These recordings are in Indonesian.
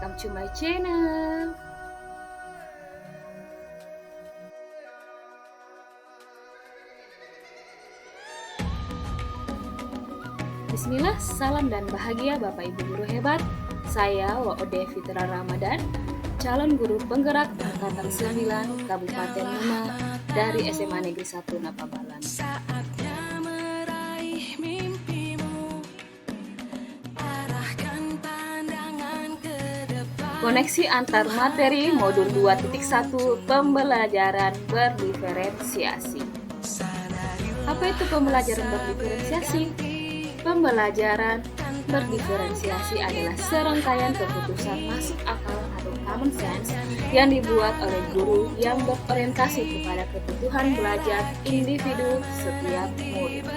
welcome to my channel. Bismillah, salam dan bahagia Bapak Ibu guru hebat. Saya Waode Fitra Ramadan, calon guru penggerak Angkatan 9 Kabupaten Muna dari SMA Negeri 1 Napabalan. Koneksi antar materi modul 2.1 pembelajaran berdiferensiasi. Apa itu pembelajaran berdiferensiasi? Pembelajaran berdiferensiasi adalah serangkaian keputusan masuk akal atau common sense yang dibuat oleh guru yang berorientasi kepada kebutuhan belajar individu setiap murid.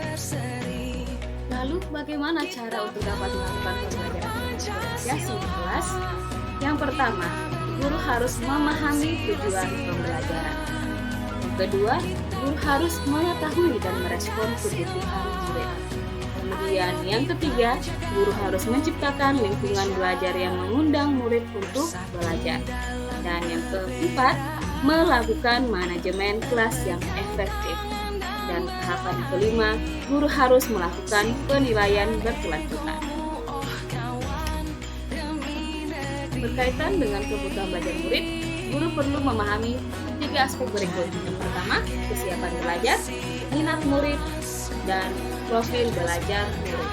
Lalu bagaimana cara untuk dapat melakukan pembelajaran berdiferensiasi di kelas? Yang pertama, guru harus memahami tujuan pembelajaran. Yang kedua, guru harus mengetahui dan merespon kebutuhan murid. Kemudian yang ketiga, guru harus menciptakan lingkungan belajar yang mengundang murid untuk belajar. Dan yang keempat, melakukan manajemen kelas yang efektif. Dan tahapan kelima, guru harus melakukan penilaian berkelanjutan. Berkaitan dengan kebutuhan belajar murid, guru perlu memahami 3 aspek berikut. Yang pertama, kesiapan belajar, minat murid, dan profil belajar murid.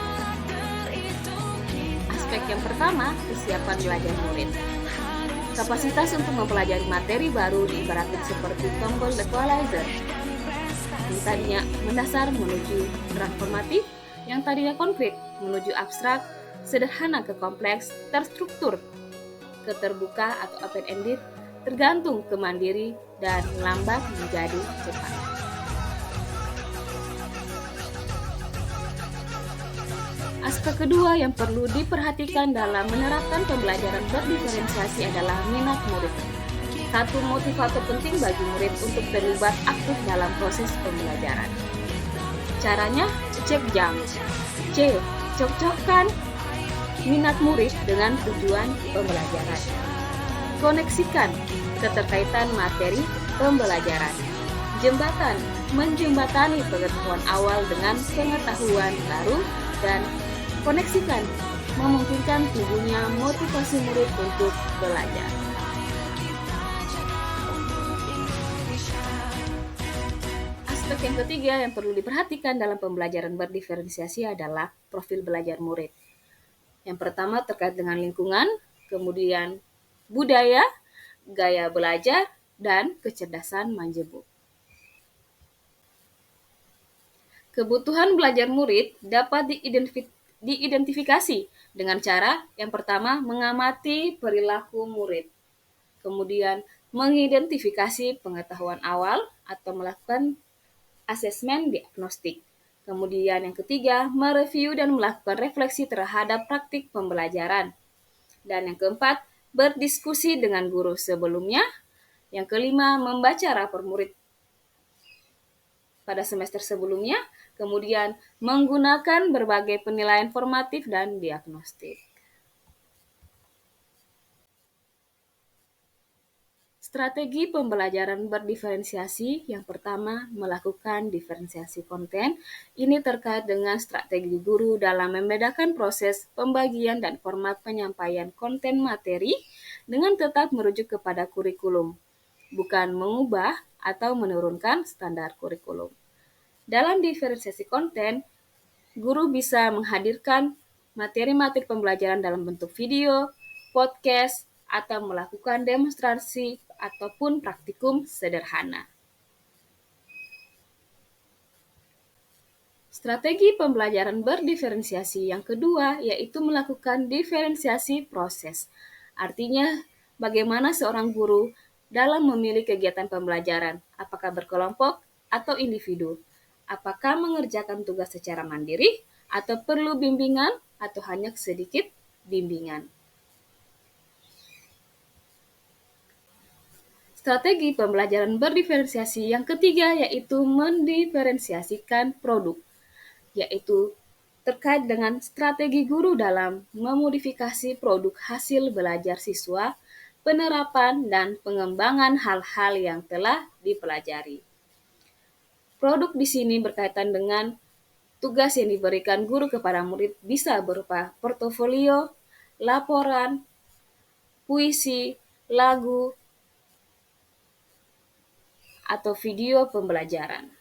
Aspek yang pertama, kesiapan belajar murid. Kapasitas untuk mempelajari materi baru diibaratkan seperti tombol equalizer. Yang tadinya mendasar menuju transformatif, yang tadinya konkret menuju abstrak, sederhana ke kompleks, terstruktur ke terbuka atau open-ended, tergantung ke mandiri, dan lambat menjadi cepat. Aspek kedua yang perlu diperhatikan dalam menerapkan pembelajaran berdiferensiasi adalah minat murid. Satu motivator penting bagi murid untuk terlibat aktif dalam proses pembelajaran. Caranya, cek jam. C. Cocokkan minat murid dengan tujuan pembelajaran. Koneksikan keterkaitan materi pembelajaran. Jembatan, menjembatani pengetahuan awal dengan pengetahuan baru, dan koneksikan, memungkinkan tumbuhnya motivasi murid untuk belajar. Aspek yang ketiga yang perlu diperhatikan dalam pembelajaran berdiferensiasi adalah profil belajar murid. Yang pertama terkait dengan lingkungan, kemudian budaya, gaya belajar, dan kecerdasan menjemput. Kebutuhan belajar murid dapat diidentifikasi dengan cara yang pertama mengamati perilaku murid, kemudian mengidentifikasi pengetahuan awal atau melakukan asesmen diagnostik. Kemudian yang ketiga, mereview dan melakukan refleksi terhadap praktik pembelajaran. Dan yang keempat, berdiskusi dengan guru sebelumnya. Yang kelima, membaca rapor murid pada semester sebelumnya. Kemudian, menggunakan berbagai penilaian formatif dan diagnostik. Strategi pembelajaran berdiferensiasi yang pertama, melakukan diferensiasi konten. Ini terkait dengan strategi guru dalam membedakan proses pembagian dan format penyampaian konten materi dengan tetap merujuk kepada kurikulum, bukan mengubah atau menurunkan standar kurikulum. Dalam diferensiasi konten, guru bisa menghadirkan materi-materi pembelajaran dalam bentuk video, podcast, atau melakukan demonstrasi ataupun praktikum sederhana. Strategi pembelajaran berdiferensiasi yang kedua yaitu melakukan diferensiasi proses. Artinya, bagaimana seorang guru dalam memilih kegiatan pembelajaran, apakah berkelompok atau individu, apakah mengerjakan tugas secara mandiri atau perlu bimbingan atau hanya sedikit bimbingan. Strategi pembelajaran berdiferensiasi yang ketiga yaitu mendiferensiasikan produk, yaitu terkait dengan strategi guru dalam memodifikasi produk hasil belajar siswa, penerapan dan pengembangan hal-hal yang telah dipelajari. Produk di sini berkaitan dengan tugas yang diberikan guru kepada murid bisa berupa portofolio, laporan, puisi, lagu, atau video pembelajaran.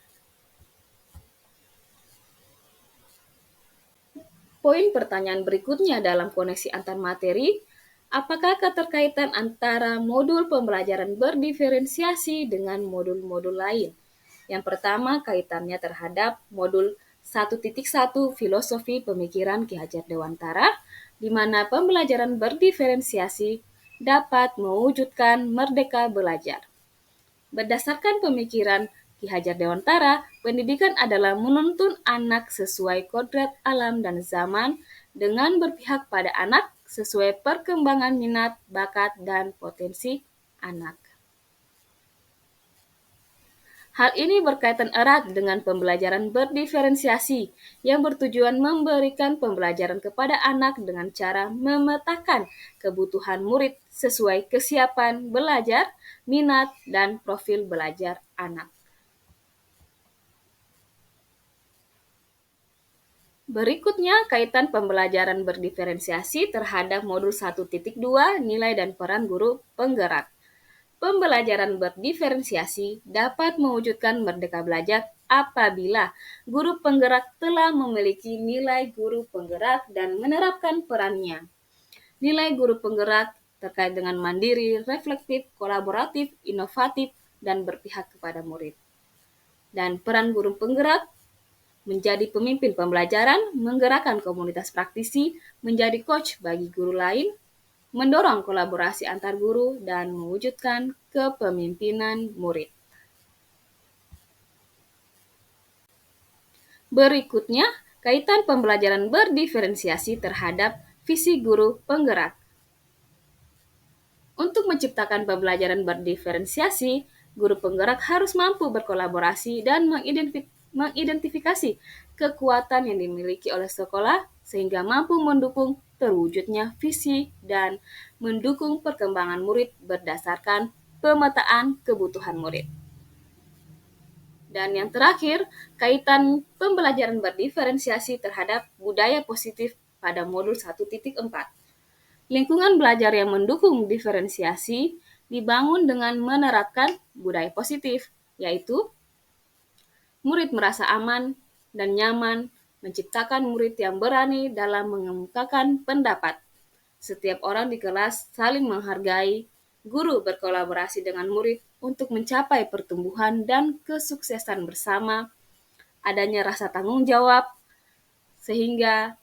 Poin pertanyaan berikutnya dalam koneksi antar materi, apakah keterkaitan antara modul pembelajaran berdiferensiasi dengan modul-modul lain? Yang pertama, kaitannya terhadap modul 1.1 Filosofi Pemikiran Ki Hajar Dewantara, di mana pembelajaran berdiferensiasi dapat mewujudkan merdeka belajar. Berdasarkan pemikiran Ki Hajar Dewantara, pendidikan adalah menuntun anak sesuai kodrat alam dan zaman dengan berpihak pada anak sesuai perkembangan minat, bakat, dan potensi anak. Hal ini berkaitan erat dengan pembelajaran berdiferensiasi yang bertujuan memberikan pembelajaran kepada anak dengan cara memetakan kebutuhan murid sesuai kesiapan belajar, minat, dan profil belajar anak. Berikutnya, kaitan pembelajaran berdiferensiasi terhadap modul 1.2 nilai dan peran guru penggerak. Pembelajaran berdiferensiasi dapat mewujudkan merdeka belajar apabila guru penggerak telah memiliki nilai guru penggerak dan menerapkan perannya. Nilai guru penggerak terkait dengan mandiri, reflektif, kolaboratif, inovatif, dan berpihak kepada murid. Dan peran guru penggerak menjadi pemimpin pembelajaran, menggerakkan komunitas praktisi, menjadi coach bagi guru lain, mendorong kolaborasi antar guru, dan mewujudkan kepemimpinan murid. Berikutnya, kaitan pembelajaran berdiferensiasi terhadap visi guru penggerak. Untuk menciptakan pembelajaran berdiferensiasi, guru penggerak harus mampu berkolaborasi dan mengidentifikasi kekuatan yang dimiliki oleh sekolah sehingga mampu mendukung terwujudnya visi dan mendukung perkembangan murid berdasarkan pemetaan kebutuhan murid. Dan yang terakhir, kaitan pembelajaran berdiferensiasi terhadap budaya positif pada modul 1.4. Lingkungan belajar yang mendukung diferensiasi dibangun dengan menerapkan budaya positif, yaitu murid merasa aman dan nyaman, menciptakan murid yang berani dalam mengemukakan pendapat. Setiap orang di kelas saling menghargai, guru berkolaborasi dengan murid untuk mencapai pertumbuhan dan kesuksesan bersama, adanya rasa tanggung jawab, sehingga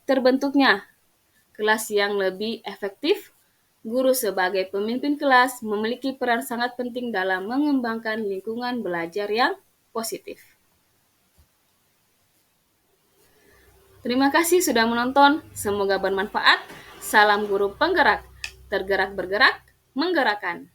terbentuknya kelas yang lebih efektif. Guru sebagai pemimpin kelas memiliki peran sangat penting dalam mengembangkan lingkungan belajar yang positif. Terima kasih sudah menonton, semoga bermanfaat. Salam guru penggerak, tergerak bergerak, menggerakkan.